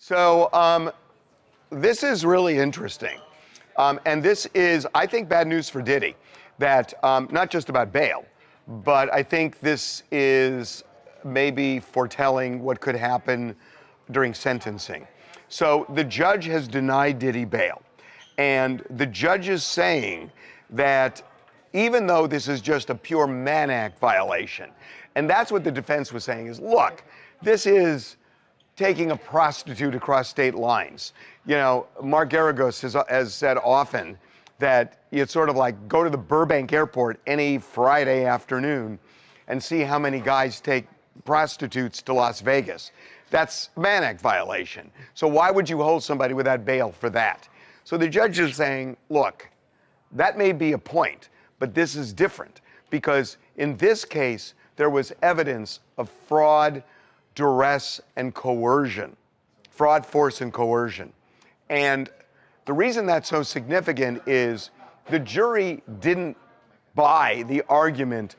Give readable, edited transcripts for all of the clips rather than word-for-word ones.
So this is really interesting. And this is, I think, bad news for Diddy. That not just about bail, but I think this is maybe foretelling what could happen during sentencing. So the judge has denied Diddy bail. And the judge is saying that even though this is just a pure Mann Act violation, and that's what the defense was saying is, look, this is taking a prostitute across state lines. You know, Mark Garagos has said often that it's sort of like go to the Burbank airport any Friday afternoon and see how many guys take prostitutes to Las Vegas. That's a Mann Act violation. So why would you hold somebody without bail for that? So the judge is saying, look, that may be a point, but this is different because in this case, there was evidence of fraud, duress, and coercion. Fraud, force, and coercion. And the reason that's so significant is the jury didn't buy the argument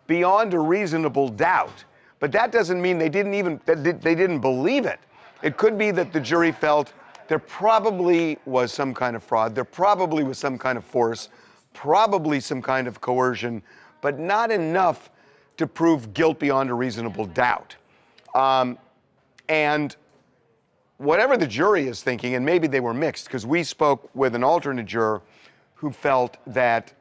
beyond a reasonable doubt. But that doesn't mean they didn't believe it. It could be that the jury felt there probably was some kind of fraud, there probably was some kind of force, probably some kind of coercion, but not enough to prove guilt beyond a reasonable doubt. And whatever the jury is thinking, and maybe they were mixed, because we spoke with an alternate juror who felt that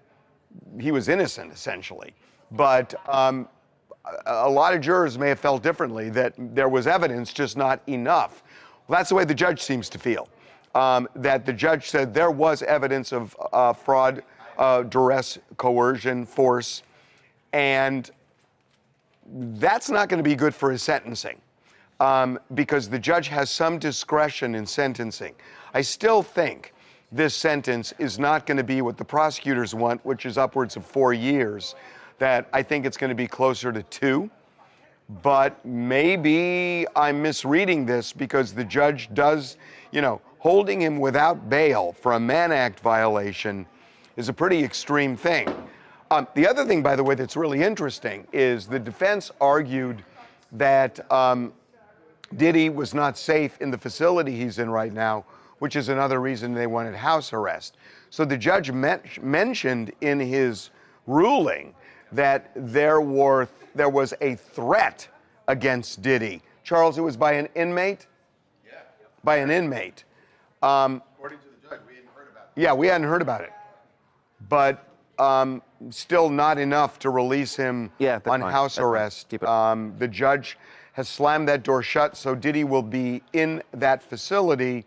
he was innocent, essentially. But a lot of jurors may have felt differently, that there was evidence, just not enough. Well, that's the way the judge seems to feel. That the judge said there was evidence of fraud, duress, coercion, force, and that's not going to be good for his sentencing because the judge has some discretion in sentencing. I still think this sentence is not going to be what the prosecutors want, which is upwards of 4 years, that I think it's going to be closer to 2. But maybe I'm misreading this because the judge does, you know, holding him without bail for a Mann Act violation is a pretty extreme thing. The other thing, by the way, that's really interesting is the defense argued that Diddy was not safe in the facility he's in right now, which is another reason they wanted house arrest. So the judge mentioned in his ruling that there was a threat against Diddy. Charles, it was by an inmate? Yeah. By an inmate. According to the judge, we hadn't heard about it. Yeah, we hadn't heard about it. But still not enough to release him on house arrest. The judge has slammed that door shut, so Diddy will be in that facility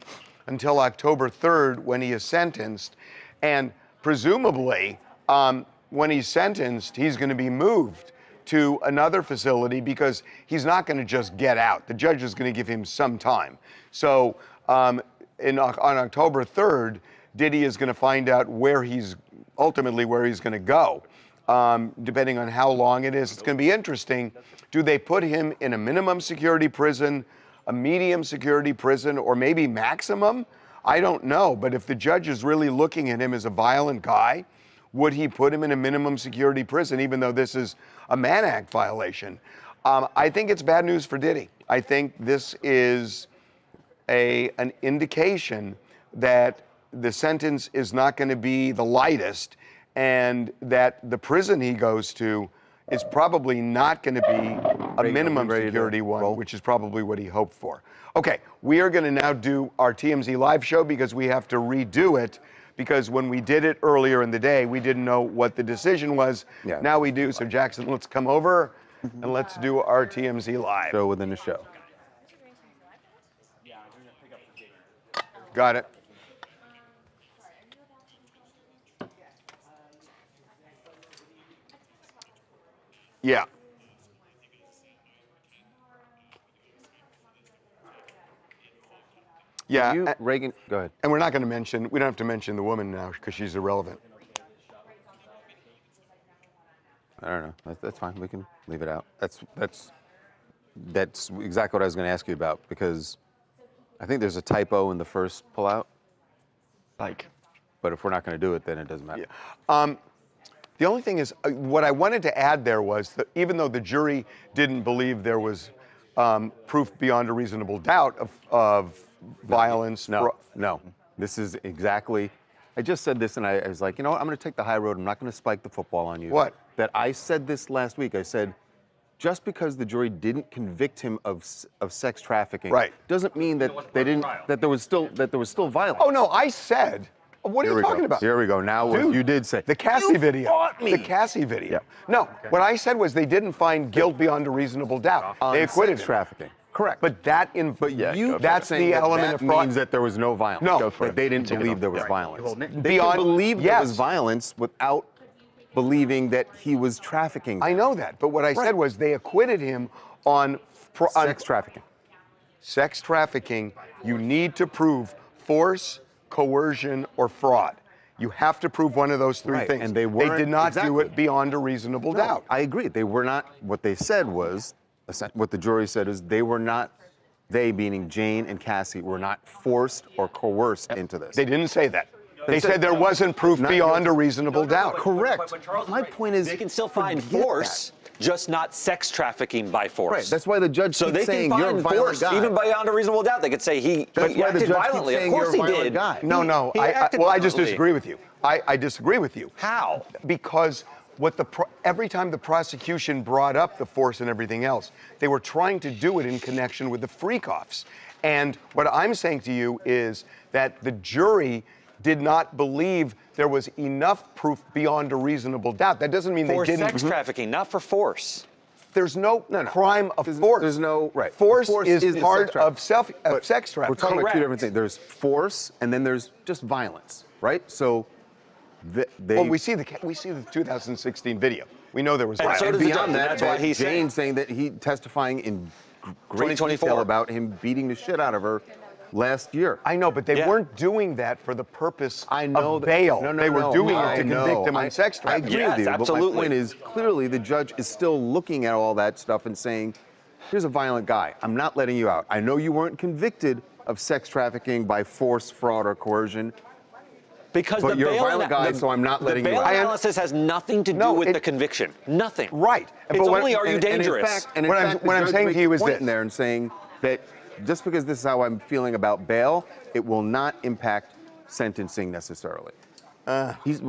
until October 3rd when he is sentenced. And presumably, when he's sentenced, he's going to be moved to another facility because he's not going to just get out. The judge is going to give him some time. So on October 3rd, Diddy is going to find out ultimately where he's going to go, depending on how long it is. It's going to be interesting. Do they put him in a minimum security prison, a medium security prison, or maybe maximum? I don't know. But if the judge is really looking at him as a violent guy, would he put him in a minimum security prison, even though this is a Mann Act violation? I think it's bad news for Diddy. I think this is an indication that the sentence is not going to be the lightest and that the prison he goes to is probably not going to be a minimum security one, which is probably what he hoped for. Okay, we are going to now do our TMZ live show because we have to redo it because when we did it earlier in the day, we didn't know what the decision was. Yeah. Now we do. So Jackson, let's come over and let's do our TMZ live. Show within the show. Got it. Yeah. Yeah. Reagan, go ahead. And we're not going to mention, we don't have to mention the woman now because she's irrelevant. I don't know. That's fine. We can leave it out. That's exactly what I was going to ask you about because I think there's a typo in the first pullout. But if we're not going to do it, then it doesn't matter. Yeah. The only thing is, what I wanted to add there was that even though the jury didn't believe there was proof beyond a reasonable doubt of violence. No. This is exactly. I just said this, and I was like, you know what? I'm going to take the high road. I'm not going to spike the football on you. What? That I said this last week. I said, just because the jury didn't convict him of sex trafficking, right, doesn't mean that they didn't. That there was still violence. Oh no, I said. What are you talking about? Here we go. Now Dude, you did say the Cassie video. Fought me. The Cassie video. Yeah. No, what I said was they didn't find guilt beyond a reasonable doubt. They acquitted sex him. trafficking. Correct. But that that's the element of fraud. Means that there was no violence. No, that they didn't believe there was violence. They Beyond believed there was violence without believing that he was trafficking. I know that, but what I said was they acquitted him on sex trafficking. Sex trafficking, you need to prove force, coercion, or fraud. You have to prove one of those three things. And they did not do it beyond a reasonable doubt. I agree. They were not. What they said was, what the jury said is they were not. They, meaning Jane and Cassie, were not forced or coerced into this. They didn't say that. They said there wasn't proof beyond a reasonable doubt. Correct. My point is, they can still find force, just not sex trafficking by force. Right. That's why the judge so keeps they saying can you're a find violent force, guy. even beyond a reasonable doubt. They could say he acted violently. Of course he did. Guy. No. I just disagree with you. I disagree with you. How? Because every time the prosecution brought up the force and everything else, they were trying to do it in connection with the freak-offs. And what I'm saying to you is that the jury did not believe there was enough proof beyond a reasonable doubt. That doesn't mean they didn't. For sex trafficking, not for force. There's no crime of force. There's no Force is part of sex trafficking. We're talking about two different things. There's force, and then there's just violence, right? So, we see the 2016 video. We know there was violence. So does the beyond judge, that, that's why he's Jane saying that he testifying in great 2024 detail about him beating the shit out of her last year. I know, but they weren't doing that for the purpose of that, bail. No, they were doing it to know. convict him on sex I trafficking. agree with you, absolutely. but my point is, clearly the judge is still looking at all that stuff and saying, here's a violent guy. I'm not letting you out. I know you weren't convicted of sex trafficking by force, fraud, or coercion. Because but the you're bail a violent guy, so I'm not letting you out. The bail analysis has nothing to do with the conviction. Nothing. Right. It's only are you dangerous. And what I'm saying to you is this. In there and saying that just because this is how I'm feeling about bail, it will not impact sentencing necessarily.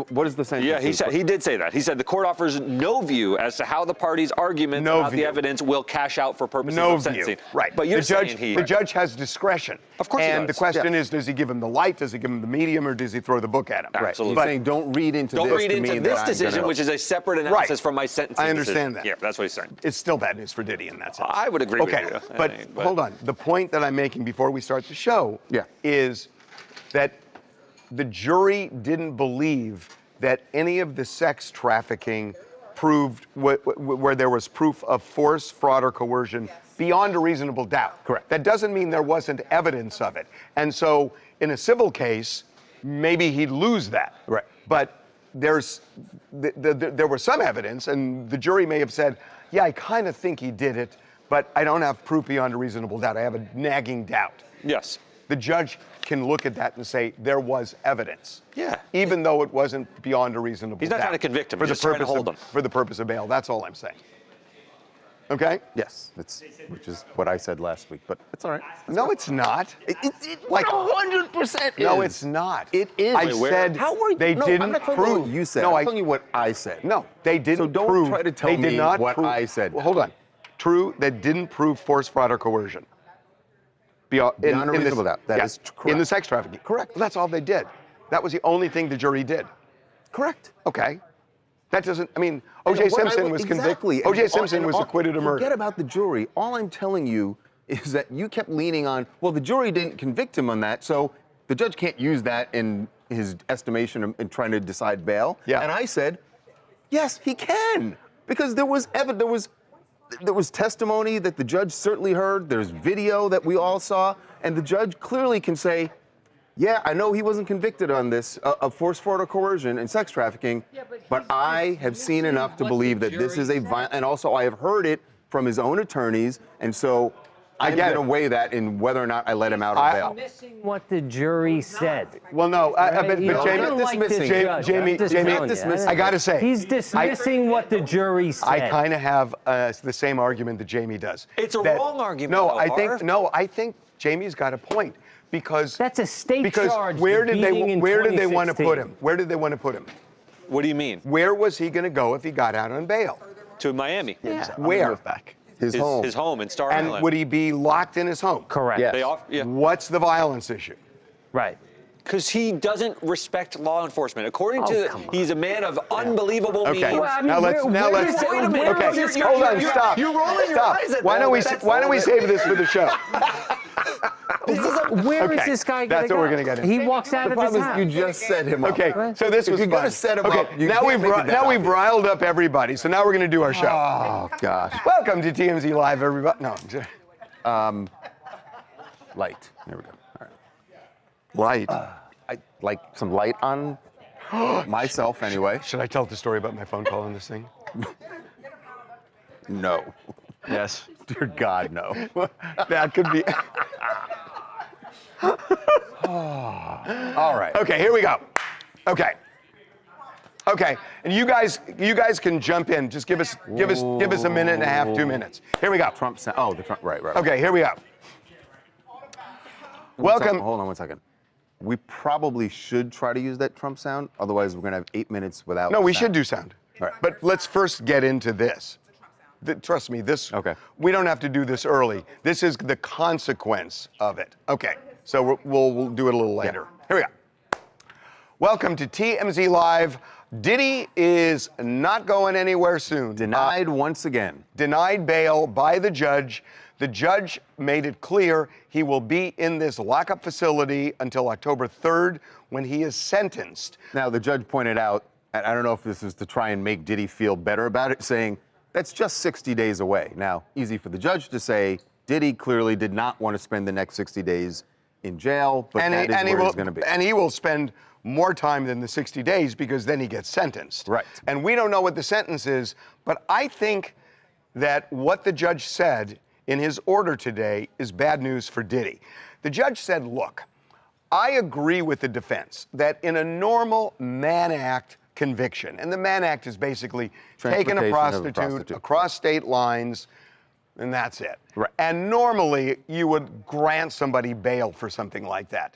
What is the sentence? Yeah, he did say that. He said the court offers no view as to how the party's argument about the evidence will cash out for purposes of sentencing. Right. But you're saying the judge has discretion. Of course he does. And the question is, does he give him the light, does he give him the medium, or does he throw the book at him? Absolutely. He's saying don't read into this decision, which is a separate analysis from my sentencing I understand decision. that. Yeah, that's what he's saying. It's still bad news for Diddy in that sense. I would agree with you. But hold on. The point that I'm making before we start the show is that the jury didn't believe that any of the sex trafficking proved where there was proof of force, fraud, or coercion beyond a reasonable doubt. Correct. That doesn't mean there wasn't evidence of it. And so in a civil case, maybe he'd lose that. Right. But there was some evidence, and the jury may have said, yeah, I kind of think he did it, but I don't have proof beyond a reasonable doubt. I have a nagging doubt. Yes. The judge can look at that and say there was evidence. Yeah. Even though it wasn't beyond a reasonable doubt. He's not trying to convict him, he's just trying to hold him. For the purpose of bail, that's all I'm saying. Okay? Yes, which is what I said last week, but it's all right. No, it's not. It 100% is. No, it's not. It is. I said they didn't I'm not talking prove. about what you said. No, I'm telling you what I said. No, they didn't So don't prove. try to tell they me did not what prove, I said. Well, hold on. True, they didn't prove force, fraud, or coercion. Beyond a reasonable doubt. That is correct. In the sex trafficking. Correct. Well, that's all they did. That was the only thing the jury did. Correct. Okay. That doesn't, I mean, O.J. Simpson was convicted. O.J. Simpson was acquitted of murder. Forget about the jury. All I'm telling you is that you kept leaning on, well, the jury didn't convict him on that, so the judge can't use that in his estimation in trying to decide bail. Yeah. And I said, yes, he can. Because there was testimony that the judge certainly heard. There's video that we all saw. And the judge clearly can say, yeah, I know he wasn't convicted on this of force, fraud, or coercion and sex trafficking, but I have seen enough to believe that this is a violent, and also I have heard it from his own attorneys, and so I'm going to weigh that in whether or not I let him out on bail. Missing what the jury said. Well, no, but Jamie, I got to say. He's dismissing what the jury said. I kind of have the same argument that Jamie does. It's a wrong argument. No, I think Jamie's got a point because that's a state charge. Where did they want to put him? Where did they want to put him? What do you mean? Where was he going to go if he got out on bail? To Miami. Yeah. Where? His home. His home in Star Island. And would he be locked in his home? Correct. Yes. What's the violence issue? Right. Because he doesn't respect law enforcement. According to, he's a man of unbelievable means. Okay. Well, I mean, now let's. Wait a minute. Okay. Hold on. Stop. You're rolling your eyes at Why that. don't we save this for the show? Where is this guy going to go? That's what we're going to get into. He walks out of his house. You just set him up. Okay, so this was You're fun. going to set him okay, up. Now we've riled up everybody, so now we're going to do our show. Oh, gosh. Welcome to TMZ Live, everybody. No. Light. There we go. All right. Light. I like some light on myself anyway. Should I tell the story about my phone call on this thing? No. Yes. Dear God, no. That could be. All right. Okay, here we go. Okay, and you guys can jump in. Just give us a minute and a half, 2 minutes. Here we go. Trump sound. Oh, the Trump. Right. Okay, here we go. Welcome. Hold on 1 second. We probably should try to use that Trump sound. Otherwise, we're going to have 8 minutes without. No, we should do sound. All right. But let's first get into this. Trust me, this. Okay. We don't have to do this early. This is the consequence of it. Okay. So we'll do it a little later. Yeah. Here we go. Welcome to TMZ Live. Diddy is not going anywhere soon. Denied once again. Denied bail by the judge. The judge made it clear he will be in this lockup facility until October 3rd when he is sentenced. Now, the judge pointed out, and I don't know if this is to try and make Diddy feel better about it, saying that's just 60 days away. Now, easy for the judge to say, Diddy clearly did not want to spend the next 60 days in jail, but that is where he's going to be. And he will spend more time than the 60 days because then he gets sentenced. Right. And we don't know what the sentence is, but I think that what the judge said in his order today is bad news for Diddy. The judge said, look, I agree with the defense that in a normal Mann Act conviction, and the Mann Act is basically taking a prostitute across state lines, and that's it. Right. And normally you would grant somebody bail for something like that.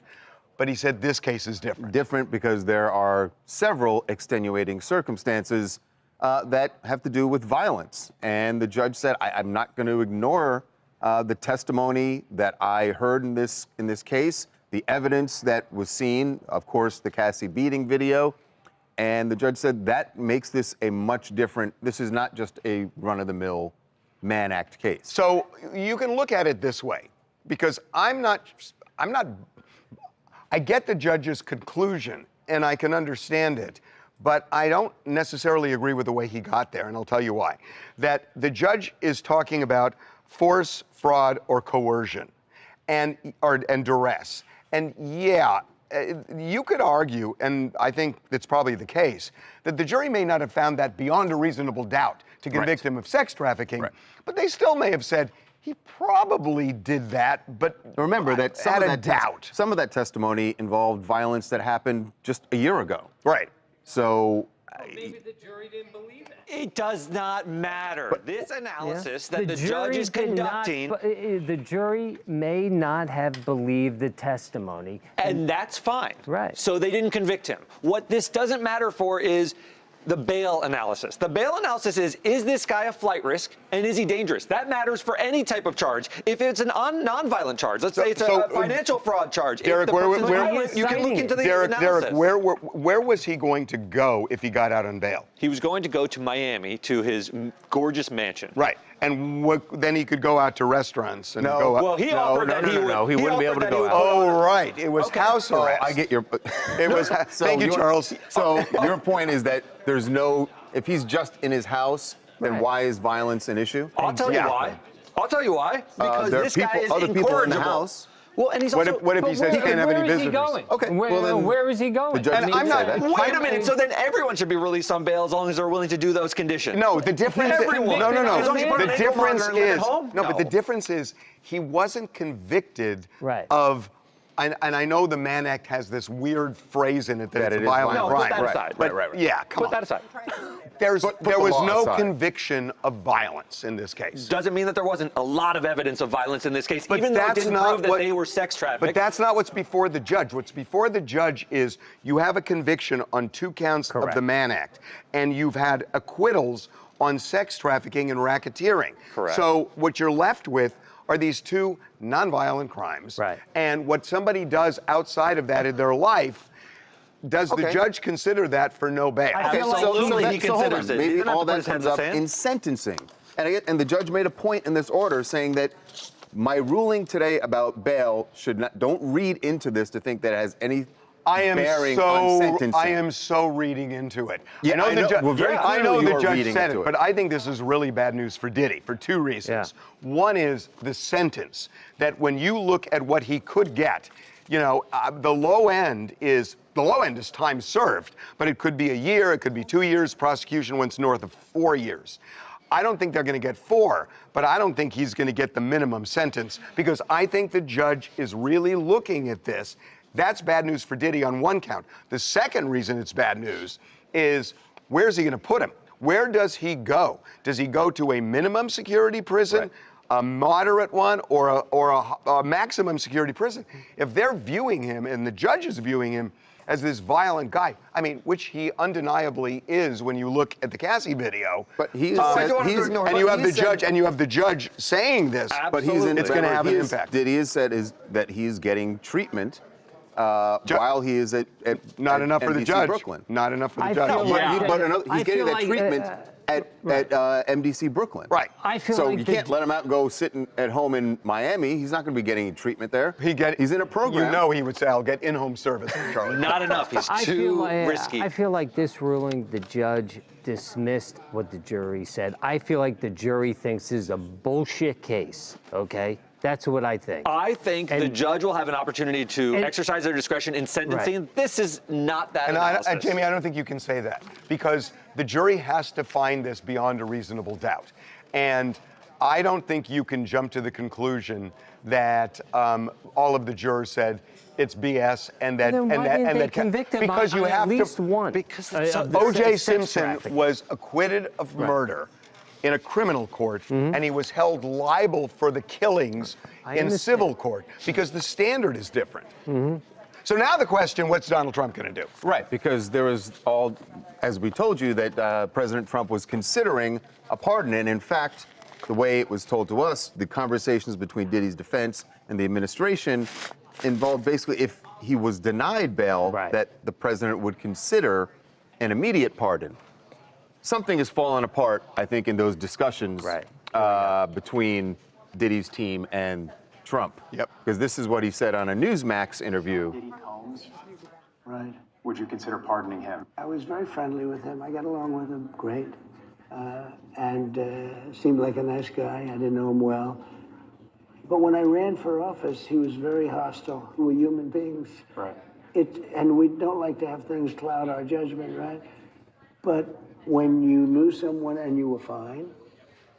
But he said this case is different. Different because there are several extenuating circumstances that have to do with violence. And the judge said, I'm not going to ignore the testimony that I heard in this case, the evidence that was seen, of course, the Cassie beating video. And the judge said that makes this a much different, this is not just a run-of-the-mill Mann Act case. So you can look at it this way, because I get the judge's conclusion, and I can understand it, but I don't necessarily agree with the way he got there, and I'll tell you why. That the judge is talking about force, fraud, or coercion, and duress. And yeah, you could argue, and I think that's probably the case, that the jury may not have found that beyond a reasonable doubt to convict him of sex trafficking, but they still may have said, he probably did that, but remember that some of that testimony involved violence that happened just a year ago. Right. So maybe the jury didn't believe it. It does not matter. This analysis that the judge is conducting. The jury may not have believed the testimony. And that's fine. Right. So they didn't convict him. What this doesn't matter for is the bail analysis. The bail analysis is this guy a flight risk and is he dangerous? That matters for any type of charge. If it's a non-violent charge, let's say it's a financial fraud charge. Derek, you can look into the analysis. Derek, where was he going to go if he got out on bail? He was going to go to Miami to his gorgeous mansion. Right. And then he could go out to restaurants and go out. Well, he offered that he wouldn't be able to go out. Oh, right. It was house arrest. I get your. It was. Thank you, Charles. So your point is that there's no. If he's just in his house, then why is violence an issue? I'll tell you why. I'll tell you why. Because this guy is other people in the incorrigible. house. Well, and he's What also. if he says he can't have any Where is he visitors? going? Okay, Where, well then where is he going? the judge And needs I'm to not- say that. Wait a minute. So then everyone should be released on bail as long as they're willing to do those conditions. No, the difference. Everyone. No, no, As long as you no. put The an ankle difference monitor and live at is home? no, but the No. difference is he wasn't convicted Right. of. And I know the Mann Act has this weird phrase in it that That it's it a is violent No, crime. put that aside. But Right. yeah, come Put on. that aside. There the was law no aside. conviction of violence in this case. Doesn't mean that there wasn't a lot of evidence of violence in this case, But even though it that's didn't not prove that what- they were sex trafficked. But that's not what's before the judge. What's before the judge is you have a conviction on 2 counts of Correct. the Mann Act, and you've had acquittals on sex trafficking and racketeering. Correct. So what you're left with are these 2 nonviolent crimes. Right. And what somebody does outside of that in their life, does the Okay. judge consider that for no bail? I feel like- Absolutely, he hold on. considers it. He Maybe doesn't have all to put that his head in comes the up sand. in sentencing. And the judge made a point in this order saying that my ruling today about bail should not, don't read into this to think that it has any bearing on sentencing. I am so reading into it. Yeah, I know. Well, very I know clearly the you are judge reading said into it, it. but I think this is really bad news for Diddy for 2 reasons. Yeah. One is the sentence, that when you look at what he could get, you know, the low end is time served, but it could be a year, it could be 2 years. Prosecution went north of 4 years. I don't think they're going to get 4, but I don't think he's going to get the minimum sentence because I think the judge is really looking at this. That's bad news for Diddy on 1 count. The second reason it's bad news is where's he going to put him? Where does he go? Does he go to a minimum security prison, Right. a moderate one, or a maximum security prison? If they're viewing him and the judge is viewing him as this violent guy, I mean, which he undeniably is when you look at the Cassie video. But he I said, don't want to he's, ignore and what you have he the said. judge, and you have the judge saying this. but he's in. It's going to have an impact. Diddy has said is that he's getting treatment while he is at Not at enough for the MDC judge. Brooklyn. Not enough for the I judge. feel like- But I he's getting feel that like, treatment at MDC Brooklyn. Right. I feel So like you the can't let him out and go sitting at home in Miami. He's not going to be getting any treatment there. He's in a program. You know he would say, I'll get in-home service, Charlie. Not enough. He's I feel too like, risky. I feel like this ruling, the judge dismissed what the jury said. I feel like the jury thinks this is a bullshit case, okay? That's what I think. I think the And- judge will have an opportunity to and- exercise their discretion in sentencing. Right. This is not that And analysis. Jamie, I don't think you can say that because the jury has to find this beyond a reasonable doubt. And I don't think you can jump to the conclusion that all of the jurors said it's BS and that Then why didn't they convict him because you on have at least to one? Because of the O.J. sex Simpson trafficking. was acquitted of murder in a criminal court, and he was held liable for the killings I in understand. civil court because the standard is different. So now the question, what's Donald Trump going to do? Right, because there was all, as we told you, that President Trump was considering a pardon. And in fact, the way it was told to us, the conversations between Diddy's defense and the administration involved basically if he was denied bail, Right. that the president would consider an immediate pardon. Something has fallen apart, I think, in those discussions Right. between Diddy's team and Trump. Yep. Because this is what he said on a Newsmax interview. Diddy Combs, Right. would you consider pardoning him? I was very friendly with him. I got along with him great. And seemed like a nice guy. I didn't know him well. But when I ran for office, he was very hostile. We're human beings. Right. And we don't like to have things cloud our judgment, right? But when you knew someone and you were fine,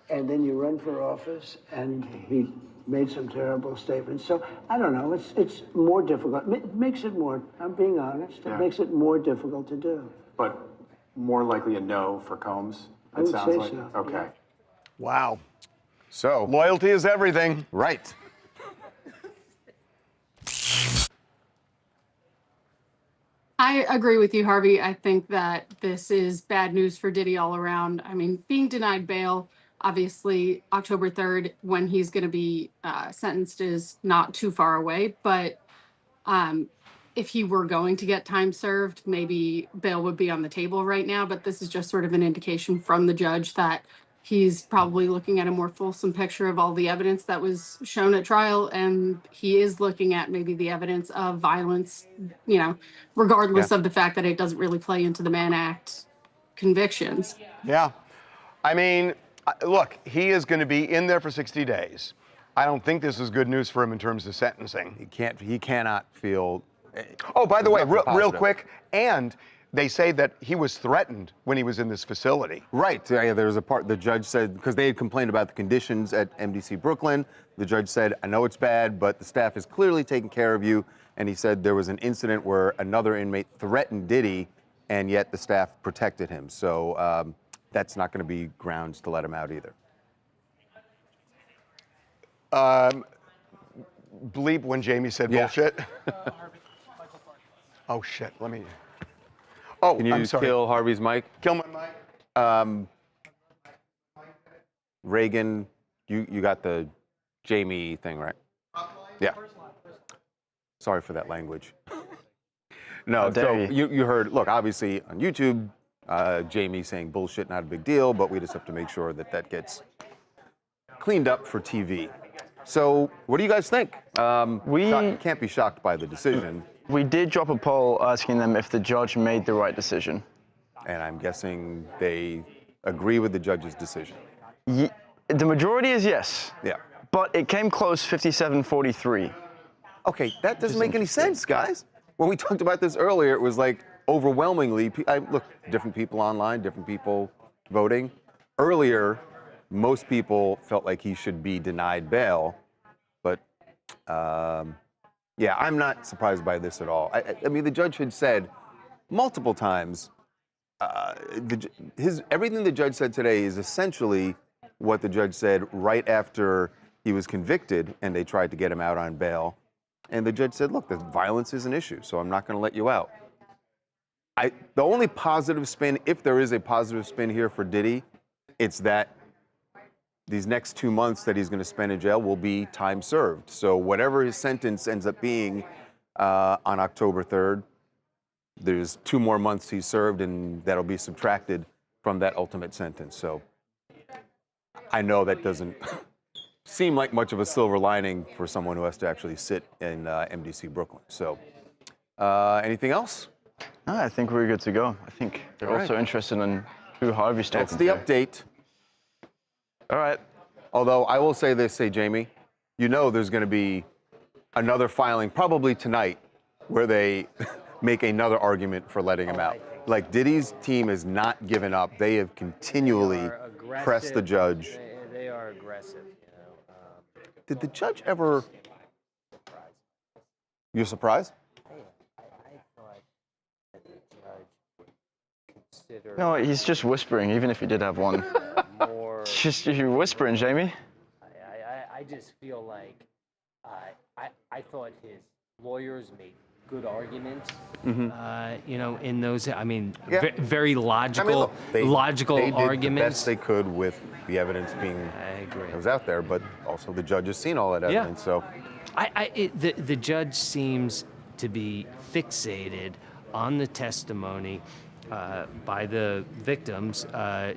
and then you run for office and he made some terrible statements. So I don't know, it's more difficult. It makes it more, I'm being honest, Yeah. it makes it more difficult to do. But more likely a no for Combs, I it would sounds say like. so, Okay. yeah. Wow. So, Loyalty is everything. right. I agree with you, Harvey. I think that this is bad news for Diddy all around. I mean, being denied bail, obviously, October 3rd, when he's going to be sentenced, is not too far away. But if he were going to get time served, maybe bail would be on the table right now. But this is just sort of an indication from the judge that he's probably looking at a more fulsome picture of all the evidence that was shown at trial. And he is looking at maybe the evidence of violence, you know, regardless of the fact that it doesn't really play into the Mann Act convictions. Yeah. I mean, look, he is going to be in there for 60 days. I don't think this is good news for him in terms of sentencing. He cannot feel. Oh, by the way, nothing real positive. quick, and they say that he was threatened when he was in this facility. Right. Yeah, there was a part the judge said, because they had complained about the conditions at MDC Brooklyn. The judge said, I know it's bad, but the staff is clearly taking care of you. And he said there was an incident where another inmate threatened Diddy, and yet the staff protected him. So that's not going to be grounds to let him out either. Bleep when Jamie said bullshit. Oh, shit. Let me. Oh, Can you I'm sorry. kill Harvey's mic? Kill my mic. Reagan, you got the Jamie thing, right? Yeah. Sorry for that language. No, so you heard, look, obviously on YouTube, Jamie saying bullshit, not a big deal, but we just have to make sure that that gets cleaned up for TV. So what do you guys think? We can't be shocked by the decision. We did drop a poll asking them if the judge made the right decision. And I'm guessing they agree with the judge's decision. The majority is yes. Yeah. But it came close, 57-43. Okay, that doesn't make any sense, guys. When we talked about this earlier, it was like overwhelmingly, look, different people online, different people voting. Earlier, most people felt like he should be denied bail, but yeah, I'm not surprised by this at all. I mean, the judge had said multiple times, everything the judge said today is essentially what the judge said right after he was convicted and they tried to get him out on bail. And the judge said, look, the violence is an issue, so I'm not going to let you out. The only positive spin, if there is a positive spin here for Diddy, it's that these next 2 months that he's going to spend in jail will be time served. So whatever his sentence ends up being on October 3rd, there's 2 more months he's served, and that'll be subtracted from that ultimate sentence. So I know that doesn't seem like much of a silver lining for someone who has to actually sit in MDC Brooklyn. So anything else? No, I think we're good to go. I think they're also interested in who Harvey's talking to. That's the update. All right. Although I will say this, Jamie, you know there's going to be another filing probably tonight where they make another argument for letting him out. Like Diddy's team has not given up. They have continually pressed the judge. They are aggressive, you know. Did the judge ever... You're surprised? I thought that the judge would consider... No, he's just whispering, even if he did have one. more... It's just you're whispering, Jamie. I just feel like I thought his lawyers made good arguments. You know, in those, I mean, very logical, logical they did arguments. the best they could with the evidence being that was out there, but also the judge has seen all that evidence. So, the judge seems to be fixated on the testimony by the victims,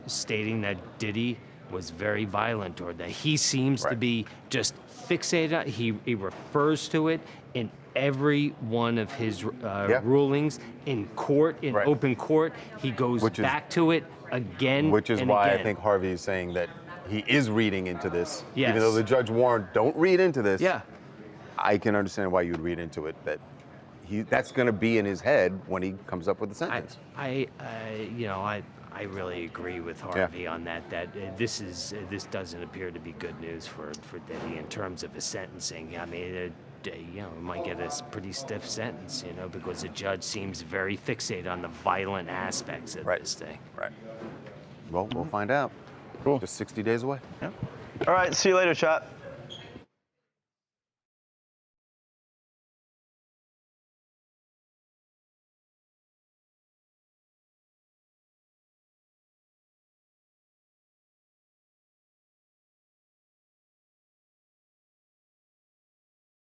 stating that Diddy was very violent, or that he seems to be just fixated on. He refers to it in every one of his rulings in court, in open court. He goes back to it again. Which is and why again. I think Harvey is saying that he is reading into this, Yes. even though the judge warned, "Don't read into this." Yeah. I can understand why you would read into it, that that's going to be in his head when he comes up with the sentence. I really agree with Harvey on that. That this doesn't appear to be good news for Diddy in terms of his sentencing. I mean, we might get a pretty stiff sentence, because the judge seems very fixated on the violent aspects of this thing. Right. Well, we'll find out. Cool. Just 60 days away. All right. See you later, chat.